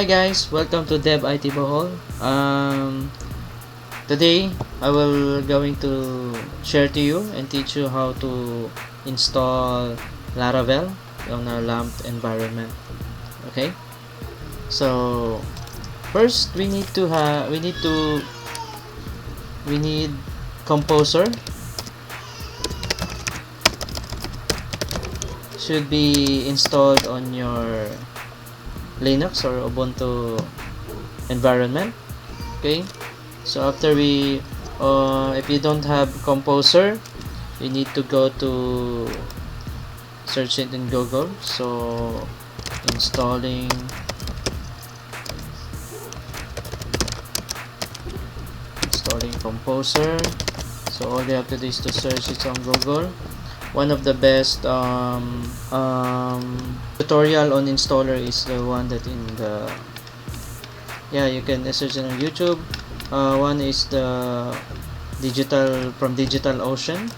Hi guys, welcome to dev.it-bohol. Today I will going to share to you and teach you how to install Laravel on a LAMP environment. Okay, so first we need Composer. Should be installed on your Linux or Ubuntu environment. Okay, so after if you don't have Composer, you need to go to search it in Google. So installing Composer. So all you have to do is to search it on Google. One of the best tutorial on installer is the one that you can search it on YouTube. One is the from DigitalOcean.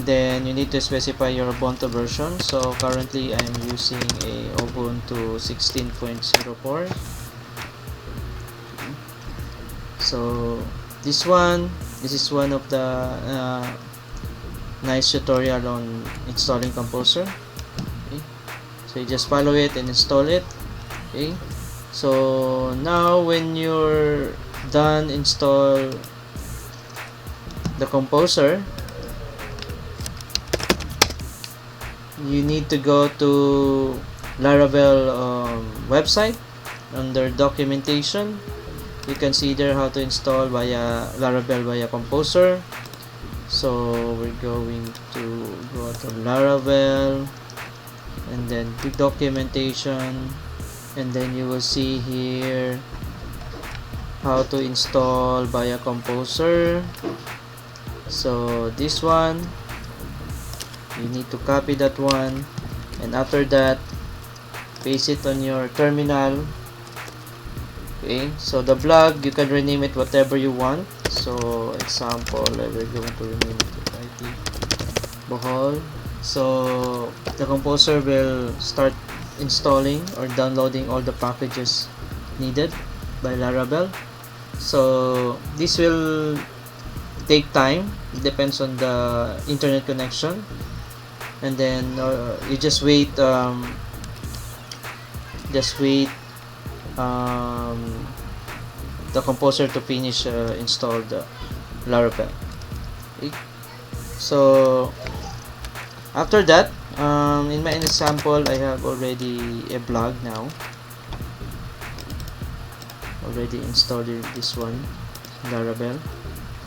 Then you need to specify your Ubuntu version. So currently I'm using a Ubuntu 16.04. So this is one of the nice tutorial on installing Composer. Okay, so you just follow it and install it. Okay, so now when you're done install the Composer, you need to go to Laravel website. Under documentation, you can see there how to install via Laravel via Composer. So we're going to go to Laravel and then the documentation, and then you will see here how to install via Composer. So this one, you need to copy that one, and after that paste it on your terminal. Okay, so the blog, you can rename it whatever you want. So example, we're going to rename it dev.it-bohol. So the Composer will start installing or downloading all the packages needed by Laravel. So this will take time. It depends on the internet connection, and then you just wait the Composer to finish install the Laravel. Okay. So after that, in my example, I have already a blog now. Already installed this one, Laravel.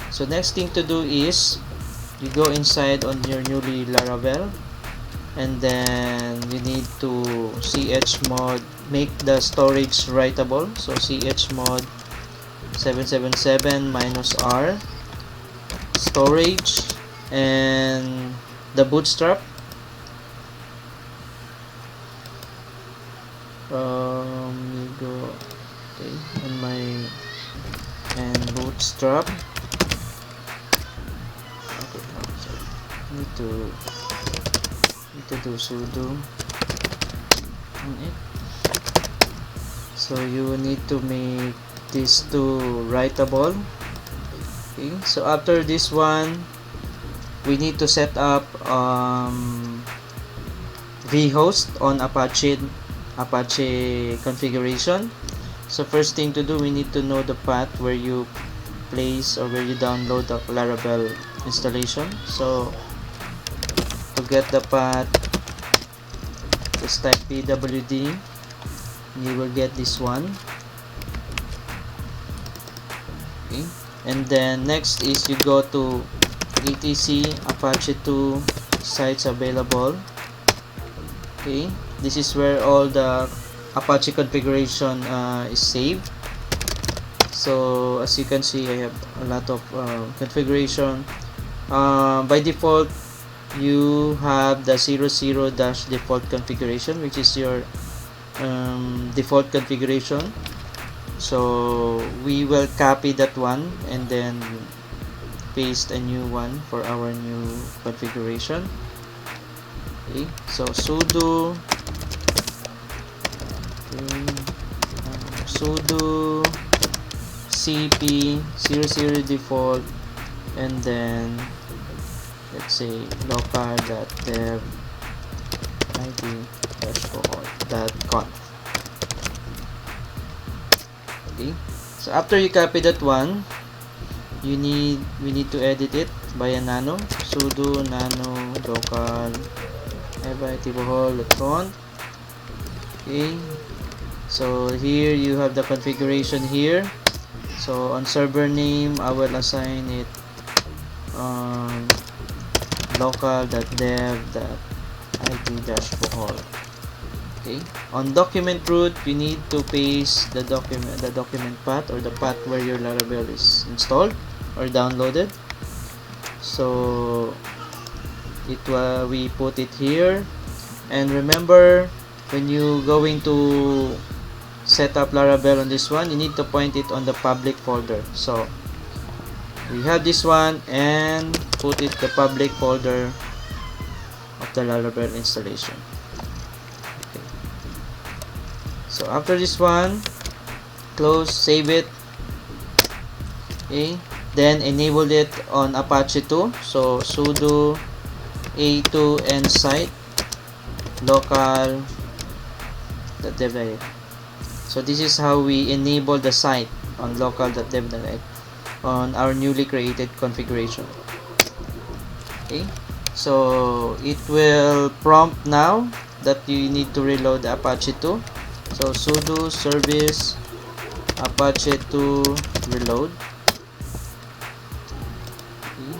So next thing to do is you go inside on your newly Laravel, and then you need to chmod, make the storage writable. So chmod 777 -r storage, and the bootstrap. You go okay and bootstrap. Okay, need to do sudo on it. So you need to make these two writable. Okay, so after this one, we need to set up vhost on Apache configuration. So first thing to do, we need to know the path where you place or where you download the Laravel installation. So to get the path, just type pwd, you will get this one. Okay, and then next is you go to etc apache 2 sites available. Okay, this is where all the Apache configuration is saved. So as you can see, I have a lot of configuration. By default, you have the 00-default configuration, which is your default configuration. So we will copy that one and then paste a new one for our new configuration. Okay, so sudo sudo cp 00 default, and then let's say local.dev.it-bohol.conf. Okay, so after you copy that one, we need to edit it by a nano sudo nano local dev.it-bohol.conf. Okay, so here you have the configuration here. So on server name, I will assign it local.dev.it-bohol. Okay, on document root, you need to paste the document path, or the path where your Laravel is installed or downloaded. So we put it here, and remember, when you going to set up Laravel on this one, you need to point it on the public folder. So we have this one, and put it the public folder of the Laravel installation. Okay. So after this one, close, save it. Okay, then enable it on Apache 2. So sudo a2 nsite local.dev.it. So this is how we enable the site on local.dev.it on our newly created configuration. Okay, so it will prompt now that you need to reload the Apache 2. So sudo service apache 2 reload. Okay.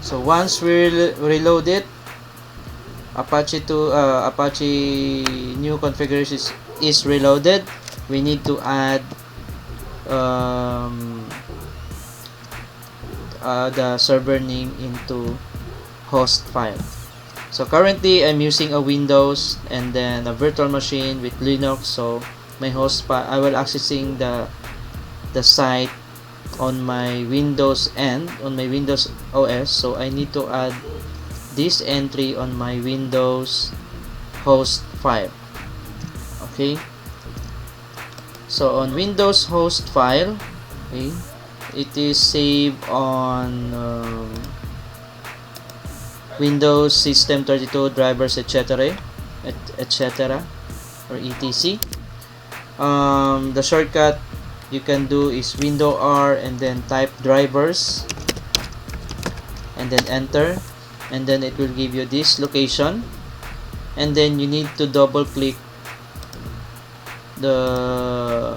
So once we reload it, Apache new configuration is reloaded. We need to add the server name into host file. So currently I'm using a Windows and then a virtual machine with Linux. So my host file, I will accessing the site on my Windows end, on my Windows OS. So I need to add this entry on my Windows host file. Okay, so on Windows host file, okay, it is saved on Windows System 32 drivers, etc., or etc. The shortcut you can do is window R and then type drivers and then enter, and then it will give you this location, and then you need to double click the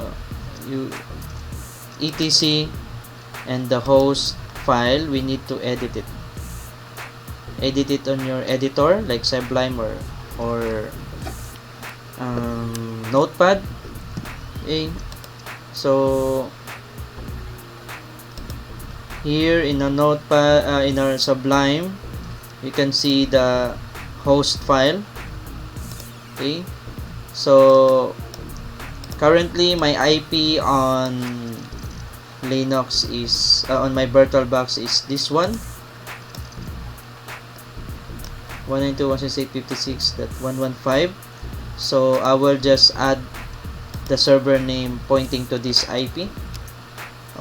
etc and the host file. We need to edit it on your editor like Sublime or Notepad. Okay, so here in a Notepad, in our Sublime, you can see the host file. Okay, so currently my IP on Linux is on my VirtualBox is this one, 192.168.56.115. so I will just add the server name pointing to this IP.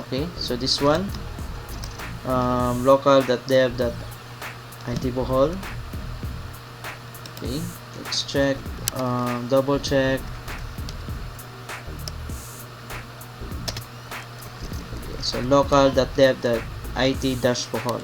Okay, so this one, local.dev.it-bohol. Okay, let's check, double check. Okay, so local.dev.it-bohol.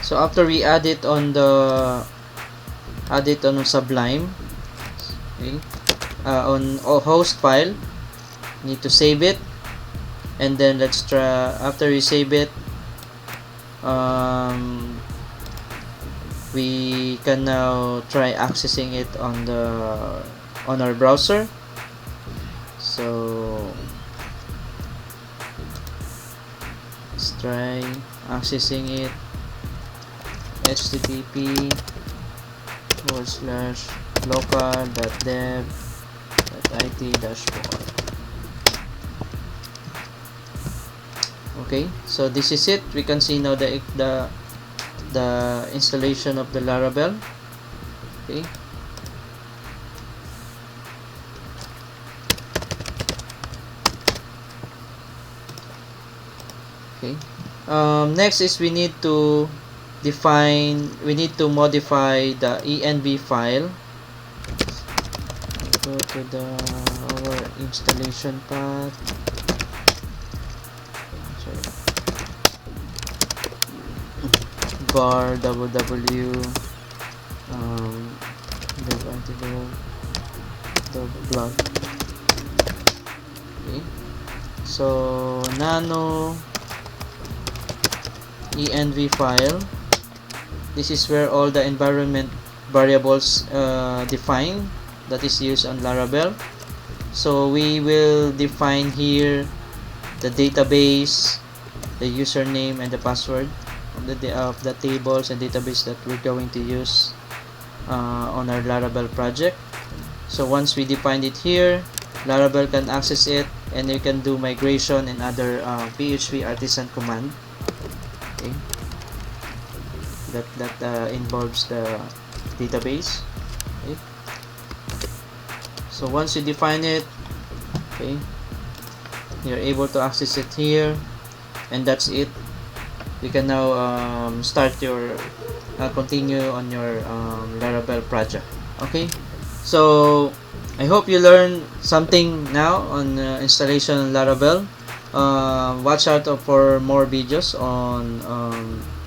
So after we add it on Sublime, okay, on host file, need to save it, and then let's try. After we save it, we can now try accessing it on on our browser. So let's try accessing it. http://local.dev.it-bohol. Okay, so this is it. We can see now the installation of the Laravel. Okay. Okay. Next is we need to modify the env file. Go to our installation path. Var www dev.it-bohol. Okay. So nano env file. This is where all the environment variables defined that is used on Laravel. So we will define here the database, the username and the password of the tables and database that we're going to use on our Laravel project. So once we define it here, Laravel can access it, and you can do migration and other PHP artisan command. Okay, that involves the database. Okay, so once you define it, okay, you're able to access it here, and that's it. You can now start your continue on your Laravel project. Okay, so I hope you learned something now on installation on Laravel. Watch out for more videos on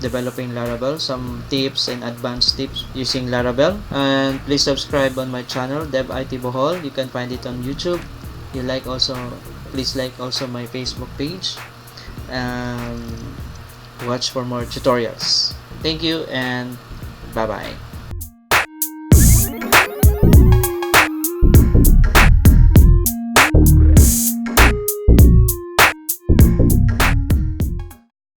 developing Laravel, some tips and advanced tips using Laravel, and please subscribe on my channel dev.it-bohol. You can find it on YouTube. Please like also my Facebook page. Watch for more tutorials. Thank you and bye bye.